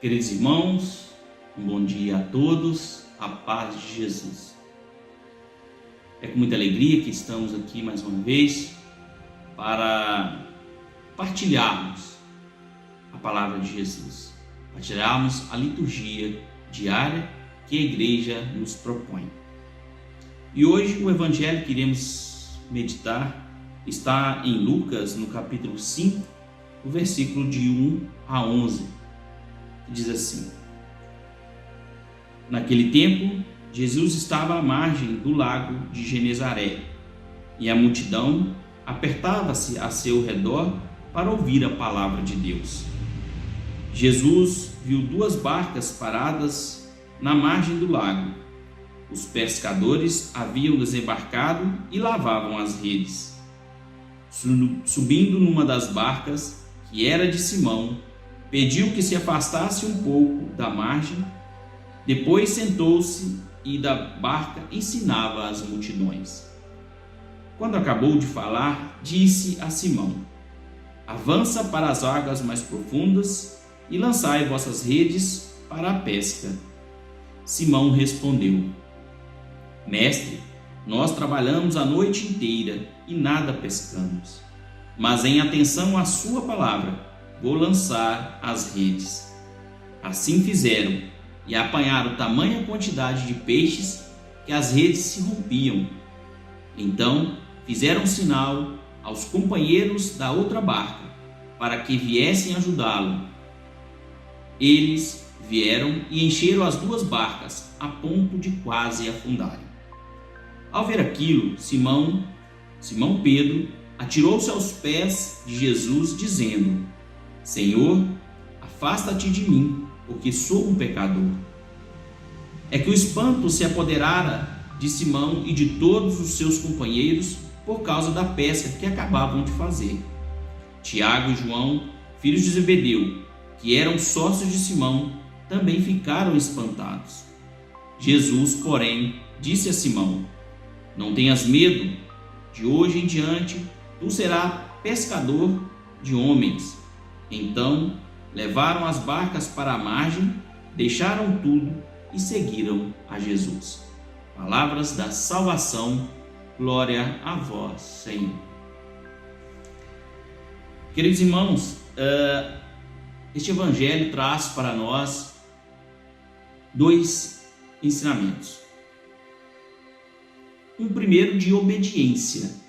Queridos irmãos, um bom dia a todos, a paz de Jesus. É com muita alegria que estamos aqui mais uma vez para partilharmos a palavra de Jesus, partilharmos a liturgia diária que a igreja nos propõe. E hoje o evangelho que iremos meditar está em Lucas, no capítulo 5, o versículo de 1 a 11. Diz assim: Naquele tempo, Jesus estava à margem do lago de Genezaré, e a multidão apertava-se a seu redor para ouvir a palavra de Deus. Jesus viu duas barcas paradas na margem do lago. Os pescadores haviam desembarcado e lavavam as redes. Subindo numa das barcas, que era de Simão, pediu que se afastasse um pouco da margem. Depois sentou-se e da barca ensinava as multidões. Quando acabou de falar, disse a Simão: Avança para as águas mais profundas e lançai vossas redes para a pesca. Simão respondeu: Mestre, nós trabalhamos a noite inteira e nada pescamos, mas em atenção à sua palavra vou lançar as redes. Assim fizeram, e apanharam tamanha quantidade de peixes que as redes se rompiam. Então fizeram sinal aos companheiros da outra barca, para que viessem ajudá-lo. Eles vieram e encheram as duas barcas, a ponto de quase afundarem. Ao ver aquilo, Simão Pedro atirou-se aos pés de Jesus, dizendo: Senhor, afasta-te de mim, porque sou um pecador. É que o espanto se apoderara de Simão e de todos os seus companheiros por causa da pesca que acabavam de fazer. Tiago e João, filhos de Zebedeu, que eram sócios de Simão, também ficaram espantados. Jesus, porém, disse a Simão: Não tenhas medo, de hoje em diante tu serás pescador de homens. Então levaram as barcas para a margem, deixaram tudo e seguiram a Jesus. Palavras da salvação, glória a vós, Senhor. Queridos irmãos, este evangelho traz para nós dois ensinamentos. Um primeiro de obediência.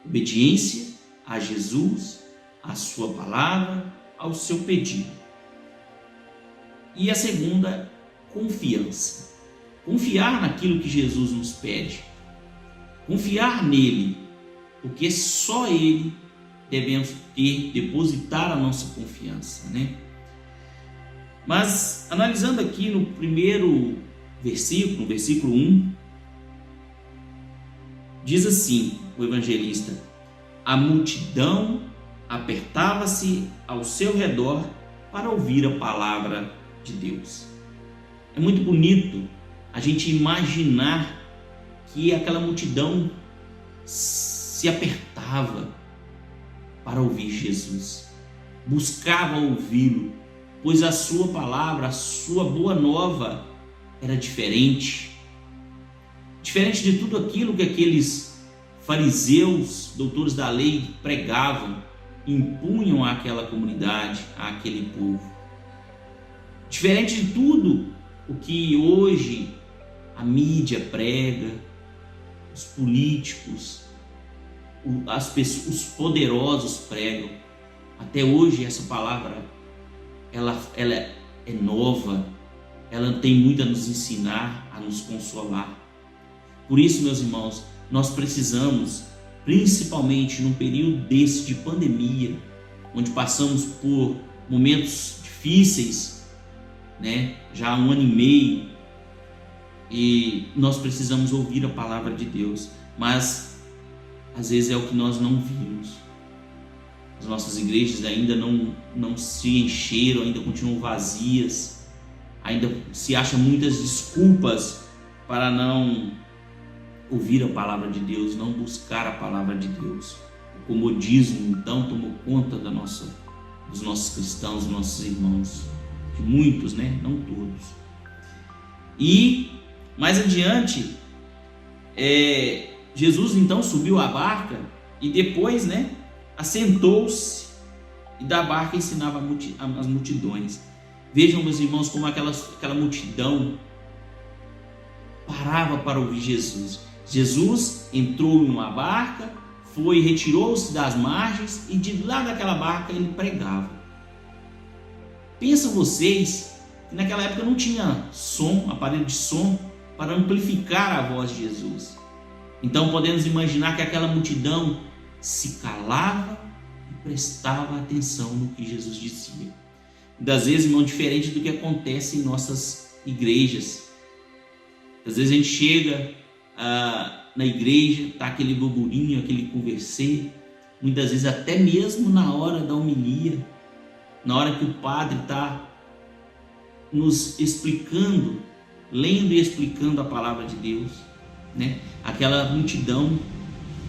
Obediência a Jesus, a sua palavra, ao seu pedido. E a segunda, confiança. Confiar naquilo que Jesus nos pede. Confiar nele, porque só ele devemos depositar a nossa confiança, né? Mas, analisando aqui no primeiro versículo, no versículo 1, diz assim o evangelista: a multidão apertava-se ao seu redor para ouvir a palavra de Deus. É muito bonito a gente imaginar que aquela multidão se apertava para ouvir Jesus, buscava ouvi-lo, pois a sua palavra, a sua boa nova era diferente de tudo aquilo que aqueles fariseus, doutores da lei, pregavam, impunham àquela comunidade, àquele povo. Diferente de tudo o que hoje a mídia prega, os políticos, os poderosos pregam. Até hoje essa palavra ela é nova, ela tem muito a nos ensinar, a nos consolar. Por isso, meus irmãos, nós precisamos, principalmente num período desse de pandemia, onde passamos por momentos difíceis, né? Já há 1 ano e meio, e nós precisamos ouvir a palavra de Deus, mas às vezes é o que nós não vimos. As nossas igrejas ainda não se encheram, ainda continuam vazias, ainda se acham muitas desculpas para não ouvir a palavra de Deus, não buscar a palavra de Deus. O comodismo então tomou conta dos nossos cristãos, dos nossos irmãos. de muitos, né? Não todos. E mais adiante, Jesus então subiu a barca e depois, né, assentou-se e da barca ensinava as multidões. Vejam, meus irmãos, como aquela multidão parava para ouvir Jesus. Jesus entrou em uma barca, retirou-se das margens e de lá daquela barca ele pregava. Pensam vocês que naquela época não tinha aparelho de som para amplificar a voz de Jesus. Então podemos imaginar que aquela multidão se calava e prestava atenção no que Jesus dizia. Das vezes, irmão, diferente do que acontece em nossas igrejas. Às vezes a gente chega na igreja, está aquele burburinho, aquele conversê, muitas vezes até mesmo na hora da homilia, na hora que o padre está nos explicando, lendo e explicando a palavra de Deus, né? Aquela multidão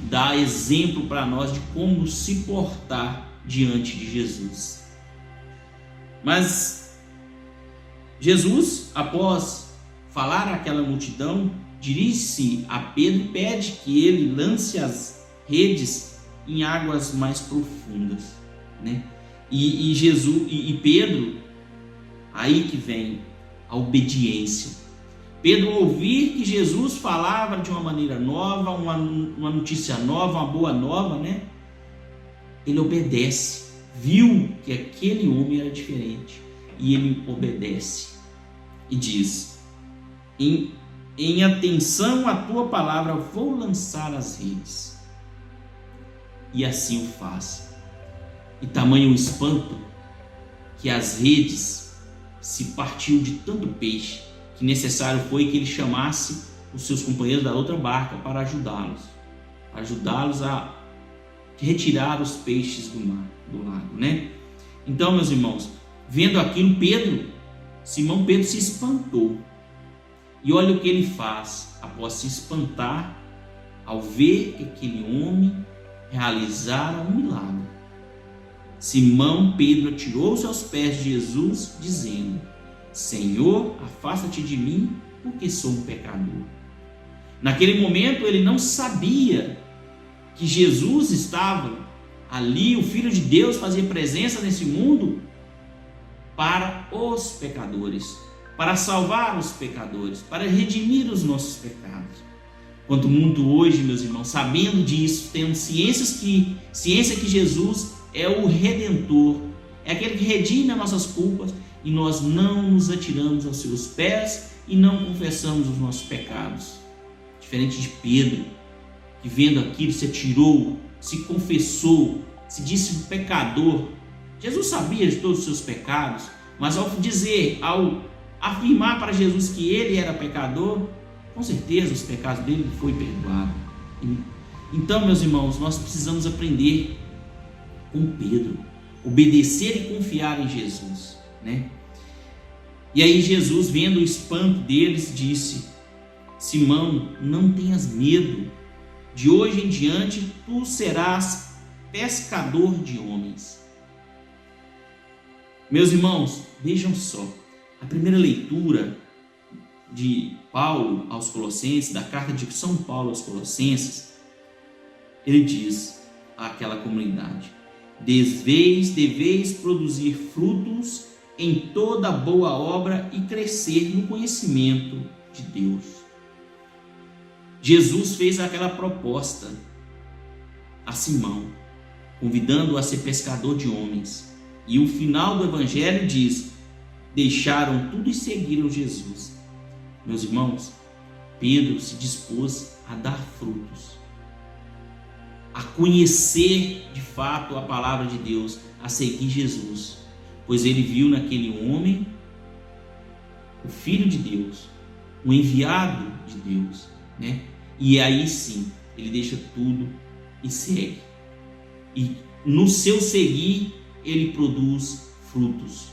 dá exemplo para nós de como se portar diante de Jesus. Mas Jesus, após falar àquela multidão, dirige-se a Pedro e pede que ele lance as redes em águas mais profundas, né? E Pedro, aí que vem a obediência. Pedro ouvir que Jesus falava de uma maneira nova, uma notícia nova, uma boa nova, né? Ele obedece, viu que aquele homem era diferente e ele obedece e diz: em atenção à tua palavra vou lançar as redes. E assim o faz. E tamanho o espanto que as redes se partiu de tanto peixe que necessário foi que ele chamasse os seus companheiros da outra barca para ajudá-los a retirar os peixes do lago, né? Então, meus irmãos, vendo aquilo, Simão Pedro se espantou. E olha o que ele faz após se espantar ao ver que aquele homem realizara um milagre. Simão Pedro atirou-se aos pés de Jesus, dizendo: Senhor, afasta-te de mim, porque sou um pecador. Naquele momento ele não sabia que Jesus estava ali, o Filho de Deus fazia presença nesse mundo para os pecadores, para salvar os pecadores, para redimir os nossos pecados. Quanto muito hoje, meus irmãos, sabendo disso, tendo ciência que Jesus é o Redentor, é aquele que redime as nossas culpas, e nós não nos atiramos aos seus pés e não confessamos os nossos pecados. Diferente de Pedro, que vendo aquilo se atirou, se confessou, se disse um pecador. Jesus sabia de todos os seus pecados, mas ao afirmar para Jesus que ele era pecador, com certeza os pecados dele foi perdoado. Então, meus irmãos, nós precisamos aprender com Pedro, obedecer e confiar em Jesus, né? E aí Jesus, vendo o espanto deles, disse: Simão, não tenhas medo, de hoje em diante tu serás pescador de homens. Meus irmãos, vejam só, a primeira leitura de Paulo aos Colossenses, da carta de São Paulo aos Colossenses, ele diz àquela comunidade: deveis produzir frutos em toda boa obra e crescer no conhecimento de Deus. Jesus fez aquela proposta a Simão, convidando-o a ser pescador de homens. E o final do evangelho diz: deixaram tudo e seguiram Jesus. Meus irmãos, Pedro se dispôs a dar frutos, a conhecer de fato a palavra de Deus, a seguir Jesus, pois ele viu naquele homem o Filho de Deus, o enviado de Deus, né? E aí sim, ele deixa tudo e segue. E no seu seguir, ele produz frutos,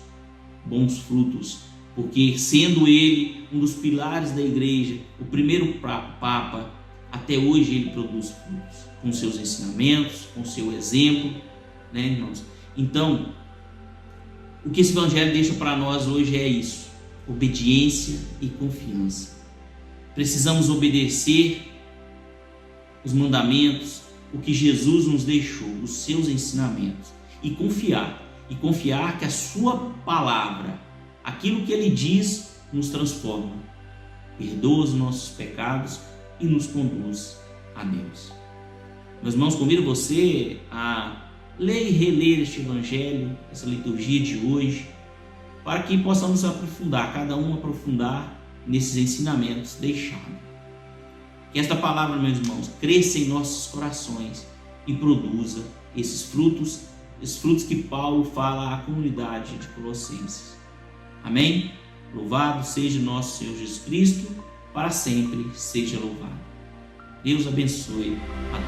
bons frutos, porque sendo ele um dos pilares da igreja, o primeiro Papa, até hoje ele produz frutos, com seus ensinamentos, com seu exemplo, né, irmãos? Então, O que esse Evangelho deixa para nós hoje é isso: obediência e confiança. Precisamos obedecer os mandamentos, o que Jesus nos deixou, os seus ensinamentos, e confiar que a sua palavra, aquilo que ele diz, nos transforma, perdoa os nossos pecados e nos conduz a Deus. Meus irmãos, convido você a ler e reler este Evangelho, essa liturgia de hoje, para que possamos aprofundar, cada um aprofundar nesses ensinamentos deixados. Que esta palavra, meus irmãos, cresça em nossos corações e produza esses frutos que Paulo fala à comunidade de Colossenses. Amém? Louvado seja nosso Senhor Jesus Cristo, para sempre seja louvado. Deus abençoe a